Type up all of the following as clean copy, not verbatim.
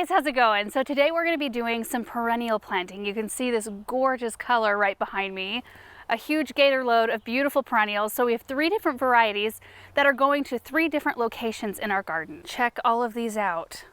guys, how's it going? So today we're going to be doing some perennial planting. You can see this gorgeous color right behind me. A huge gator load of beautiful perennials. So we have 3 different varieties that are going to 3 different locations in our garden. Check all of these out.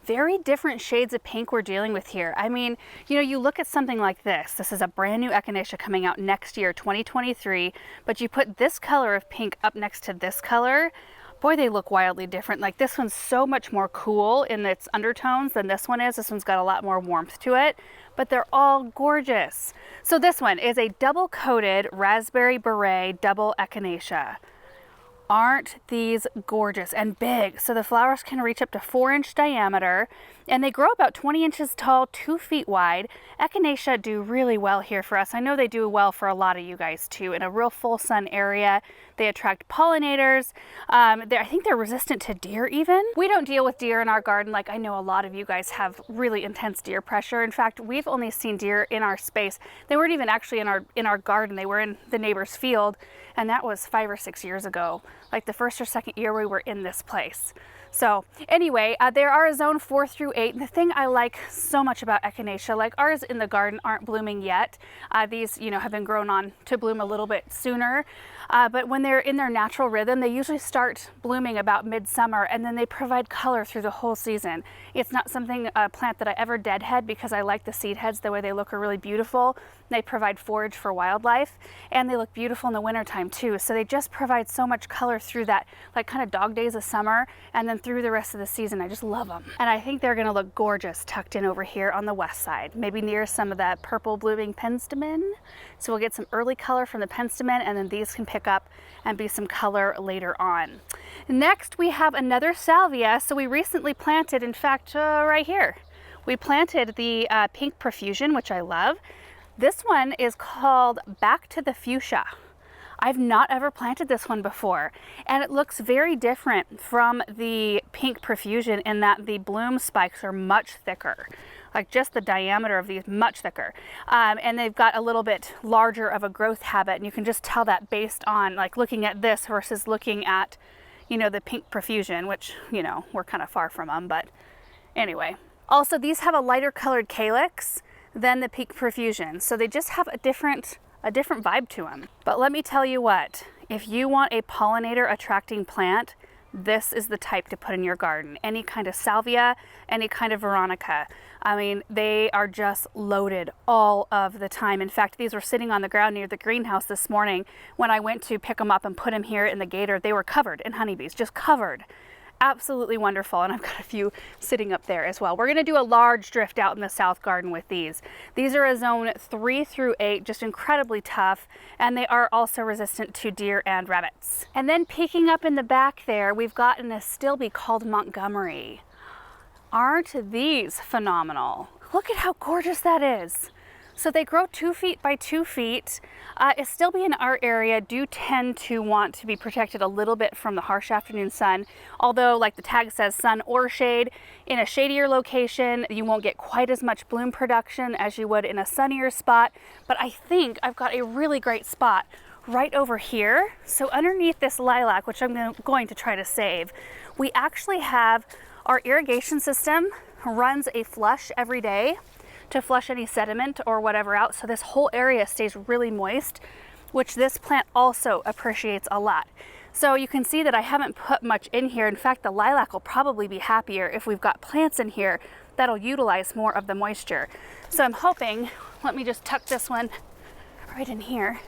Very different shades of pink we're dealing with here. I mean, you know, you look at something like this. This is a brand new Echinacea coming out next year, 2023, but you put this color of pink up next to this color. Boy, they look wildly different. Like this one's so much more cool in its undertones than this one is. This one's got a lot more warmth to it, but they're all gorgeous. So this one is a double coated raspberry beret double Echinacea. Aren't these gorgeous and big? So the flowers can reach up to 4-inch diameter and they grow about 20 inches tall, 2 feet wide. Echinacea do really well here for us. I know they do well for a lot of you guys too. In a real full sun area, they attract pollinators. I think they're resistant to deer even. We don't deal with deer in our garden like I know a lot of you guys have really intense deer pressure. In fact, we've only seen deer in our space. They weren't even actually in our garden. They were in the neighbor's field, and that was 5 or 6 years ago, like the first or second year we were in this place. So anyway, there are a zone 4 through 8. And the thing I like so much about Echinacea, like ours in the garden aren't blooming yet. These, you know, have been grown on to bloom a little bit sooner. But when they're in their natural rhythm, they usually start blooming about midsummer, and then they provide color through the whole season. It's not something, a plant that I ever deadhead because I like the seed heads. The way they look are really beautiful. They provide forage for wildlife, and they look beautiful in the wintertime too. So they just provide so much color through that like kind of dog days of summer and then through the rest of the season. I just love them. And I think they're gonna look gorgeous tucked in over here on the west side, maybe near some of that purple blooming penstemon. So we'll get some early color from the penstemon, and then these can pick up and be some color later on. Next, we have another salvia. So we recently planted, in fact, right here, we planted the pink profusion, which I love. This one is called Back to the Fuchsia. I've not ever planted this one before, and it looks very different from the pink profusion in that the bloom spikes are much thicker. Like just the diameter of these much thicker, and they've got a little bit larger of a growth habit, and you can just tell that based on like looking at this versus looking at, you know, the pink profusion, which, you know, we're kind of far from them, but anyway. Also, these have a lighter colored calyx than the pink profusion, so they just have a different vibe to them. But let me tell you what, if you want a pollinator attracting plant, this is the type to put in your garden. Any kind of salvia, any kind of veronica. I mean, they are just loaded all of the time. In fact, these were sitting on the ground near the greenhouse this morning. When I went to pick them up and put them here in the gator, they were covered in honeybees, just covered. Absolutely wonderful. And I've got a few sitting up there as well. We're going to do a large drift out in the south garden with these. These are a zone 3 through 8, just incredibly tough, and they are also resistant to deer and rabbits. And then peeking up in the back there, we've got an Astilbe called Montgomery. Aren't these phenomenal? Look at how gorgeous that is. So they grow 2 feet by 2 feet. Astilbe in our area do tend to want to be protected a little bit from the harsh afternoon sun. Although, like the tag says, sun or shade. In a shadier location, you won't get quite as much bloom production as you would in a sunnier spot. But I think I've got a really great spot right over here. So underneath this lilac, which I'm going to try to save, we actually have our irrigation system runs a flush every day to flush any sediment or whatever out, so this whole area stays really moist, which this plant also appreciates a lot. So you can see that I haven't put much in here. In fact, the lilac will probably be happier if we've got plants in here that'll utilize more of the moisture. So I'm hoping, let me just tuck this one right in here.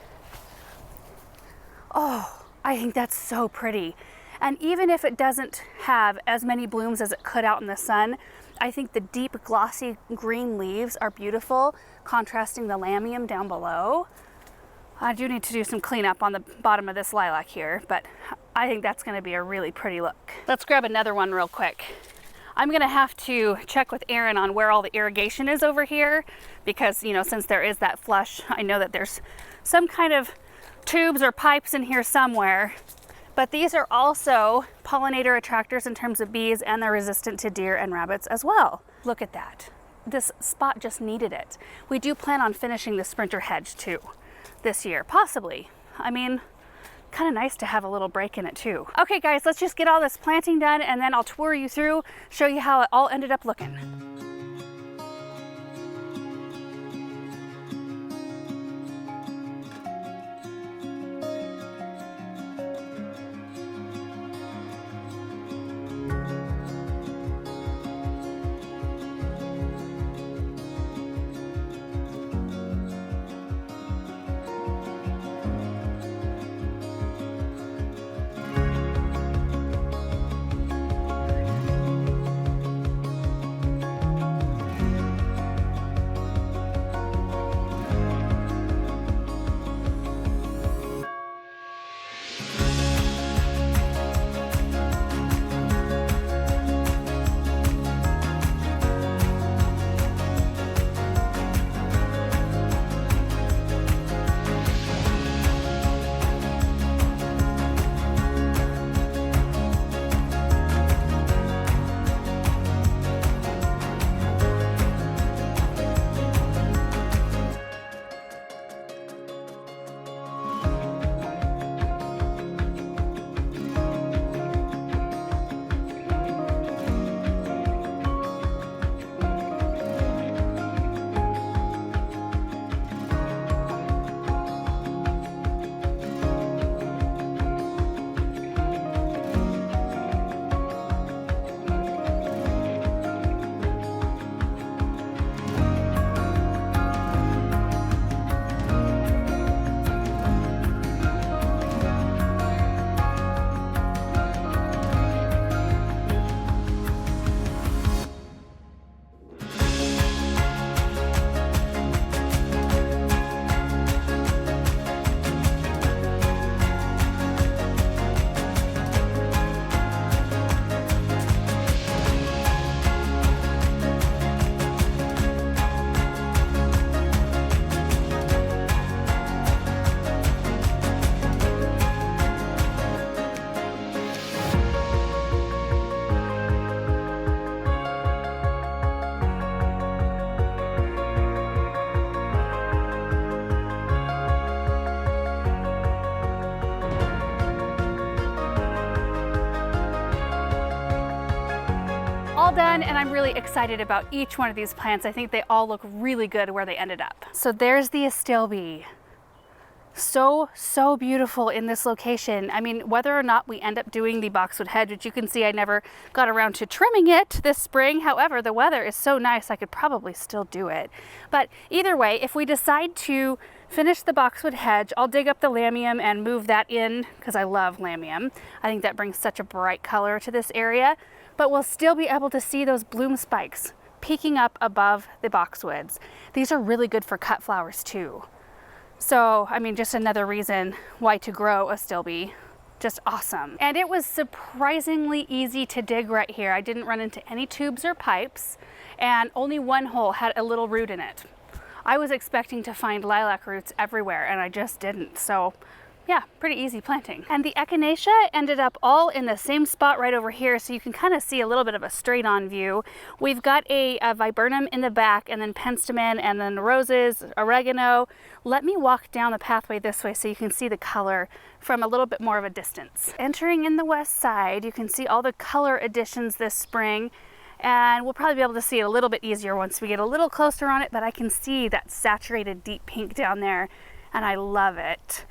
Oh, I think that's so pretty. And even if it doesn't have as many blooms as it could out in the sun, I think the deep glossy green leaves are beautiful, contrasting the lamium down below. I do need to do some cleanup on the bottom of this lilac here, but I think that's going to be a really pretty look. Let's grab another one real quick. I'm going to have to check with Aaron on where all the irrigation is over here because, you know, since there is that flush, I know that there's some kind of tubes or pipes in here somewhere. But these are also pollinator attractors in terms of bees, and they're resistant to deer and rabbits as well. Look at that. This spot just needed it. We do plan on finishing the sprinter hedge too this year, possibly. I mean, kind of nice to have a little break in it too. Okay guys, let's just get all this planting done and then I'll tour you through, show you how it all ended up looking. All done, and I'm really excited about each one of these plants. I think they all look really good where they ended up. So there's the Astilbe. So beautiful in this location. I mean, whether or not we end up doing the boxwood hedge, which you can see I never got around to trimming it this spring. However, the weather is so nice I could probably still do it. But either way, if we decide to finish the boxwood hedge, I'll dig up the lamium and move that in because I love lamium. I think that brings such a bright color to this area. But we'll still be able to see those bloom spikes peeking up above the boxwoods. These are really good for cut flowers too. So, I mean, just another reason why to grow Astilbe. Just awesome. And it was surprisingly easy to dig right here. I didn't run into any tubes or pipes, and only one hole had a little root in it. I was expecting to find lilac roots everywhere, and I just didn't. So yeah, pretty easy planting. And the Echinacea ended up all in the same spot right over here, so you can kind of see a little bit of a straight on view. We've got a viburnum in the back, and then penstemon, and then roses, oregano. Let me walk down the pathway this way so you can see the color from a little bit more of a distance. Entering in the west side, you can see all the color additions this spring, and we'll probably be able to see it a little bit easier once we get a little closer on it, but I can see that saturated deep pink down there, and I love it.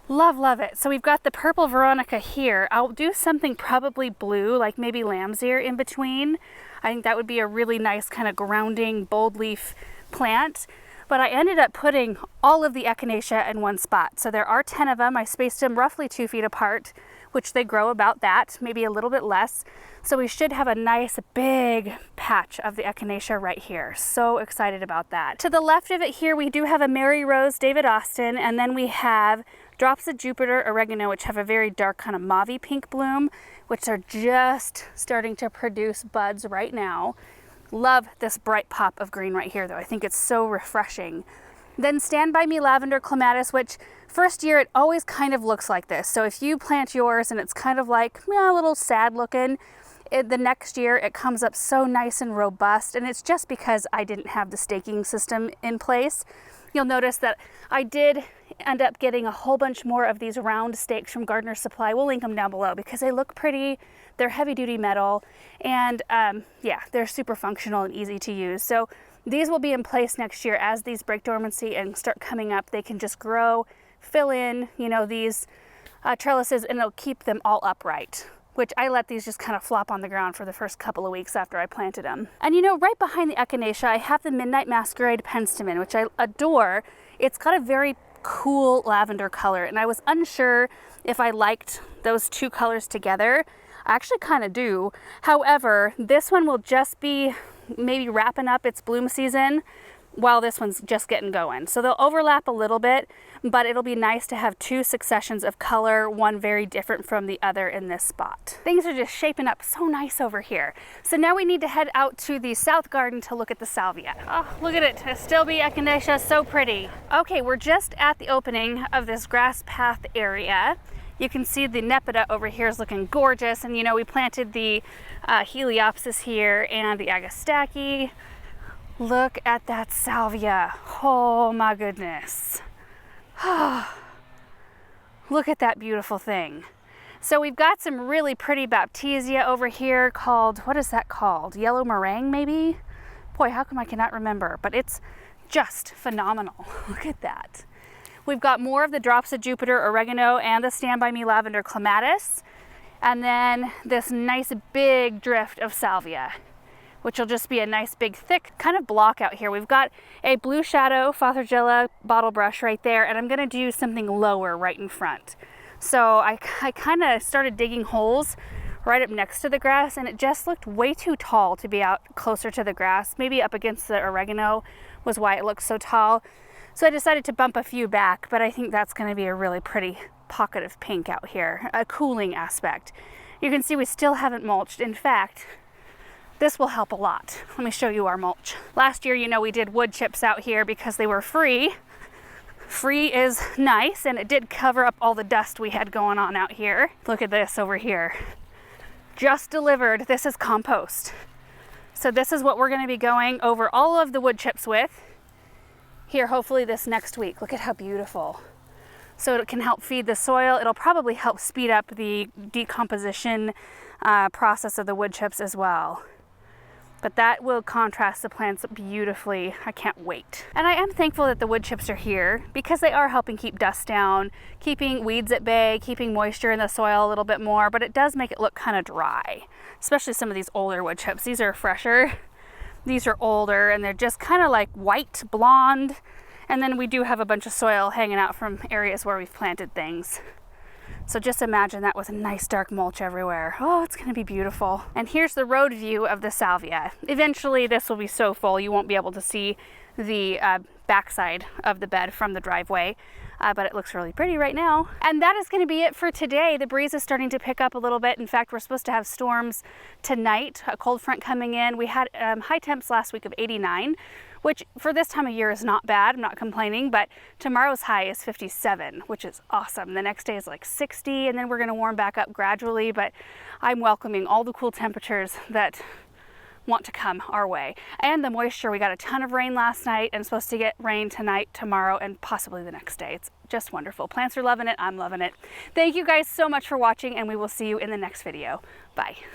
Love it. So we've got the purple Veronica here. I'll do something probably blue, like maybe lamb's ear in between. I think that would be a really nice kind of grounding bold leaf plant. But I ended up putting all of the Echinacea in one spot. So there are 10 of them. I spaced them roughly 2 feet apart, which they grow about that, maybe a little bit less. So we should have a nice big patch of the Echinacea right here. So excited about that. To the left of it here, we do have a Mary Rose David Austin, and then we have drops of Jupiter oregano, which have a very dark kind of mauve pink bloom, which are just starting to produce buds right now. Love this bright pop of green right here though. I think it's so refreshing. Then Stand By Me Lavender Clematis, which first year it always kind of looks like this. So if you plant yours and it's kind of like a little sad looking, the next year it comes up so nice and robust, and it's just because I didn't have the staking system in place. You'll notice that I did end up getting a whole bunch more of these round stakes from Gardener Supply. We'll link them down below because they look pretty. They're heavy duty metal, and yeah, they're super functional and easy to use. So these will be in place next year as these break dormancy and start coming up. They can just grow, fill in, you know, these trellises, and it'll keep them all upright, which I let these just kind of flop on the ground for the first couple of weeks after I planted them. And you know, right behind the Echinacea, I have the Midnight Masquerade Penstemon, which I adore. It's got a very cool lavender color, and I was unsure if I liked those two colors together. I actually kind of do. However, this one will just be maybe wrapping up its bloom season while this one's just getting going. So they'll overlap a little bit, but it'll be nice to have two successions of color, one very different from the other in this spot. Things are just shaping up so nice over here. So now we need to head out to the south garden to look at the Salvia. Oh, look at it, Astilbe, Echinacea, so pretty. Okay, we're just at the opening of this grass path area. You can see the Nepeta over here is looking gorgeous, and you know, we planted the Heliopsis here and the Agastache. Look at that Salvia. Oh my goodness. Look at that beautiful thing. So we've got some really pretty Baptisia over here called, what is that called? Yellow meringue maybe? Boy, how come I cannot remember? But it's just phenomenal. Look at that. We've got more of the Drops of Jupiter oregano and the Stand By Me lavender clematis. And then this nice big drift of salvia, which will just be a nice big thick kind of block out here. We've got a Blue Shadow Fathergilla bottle brush right there, and I'm gonna do something lower right in front. So I kind of started digging holes right up next to the grass, and it just looked way too tall to be out closer to the grass. Maybe up against the oregano was why it looked so tall. So I decided to bump a few back, but I think that's gonna be a really pretty pocket of pink out here, a cooling aspect. You can see we still haven't mulched. In fact, this will help a lot. Let me show you our mulch. Last year, you know, we did wood chips out here because they were free. Free is nice, and it did cover up all the dust we had going on out here. Look at this over here. Just delivered. This is compost. So this is what we're going to be going over all of the wood chips with here, hopefully this next week. Look at how beautiful. So it can help feed the soil. It'll probably help speed up the decomposition process of the wood chips as well. But that will contrast the plants beautifully. I can't wait. And I am thankful that the wood chips are here because they are helping keep dust down, keeping weeds at bay, keeping moisture in the soil a little bit more, but it does make it look kind of dry, especially some of these older wood chips. These are fresher. These are older, and they're just kind of like white, blonde. And then we do have a bunch of soil hanging out from areas where we've planted things. So just imagine that with a nice dark mulch everywhere. Oh, it's gonna be beautiful. And here's the road view of the salvia. Eventually this will be so full you won't be able to see the backside of the bed from the driveway, but it looks really pretty right now. And that is gonna be it for today. The breeze is starting to pick up a little bit. In fact, we're supposed to have storms tonight, a cold front coming in. We had high temps last week of 89, which for this time of year is not bad. I'm not complaining, but tomorrow's high is 57, which is awesome. The next day is like 60, and then we're gonna warm back up gradually, but I'm welcoming all the cool temperatures that want to come our way. And the moisture, we got a ton of rain last night and supposed to get rain tonight, tomorrow, and possibly the next day. It's just wonderful. Plants are loving it, I'm loving it. Thank you guys so much for watching, and we will see you in the next video. Bye.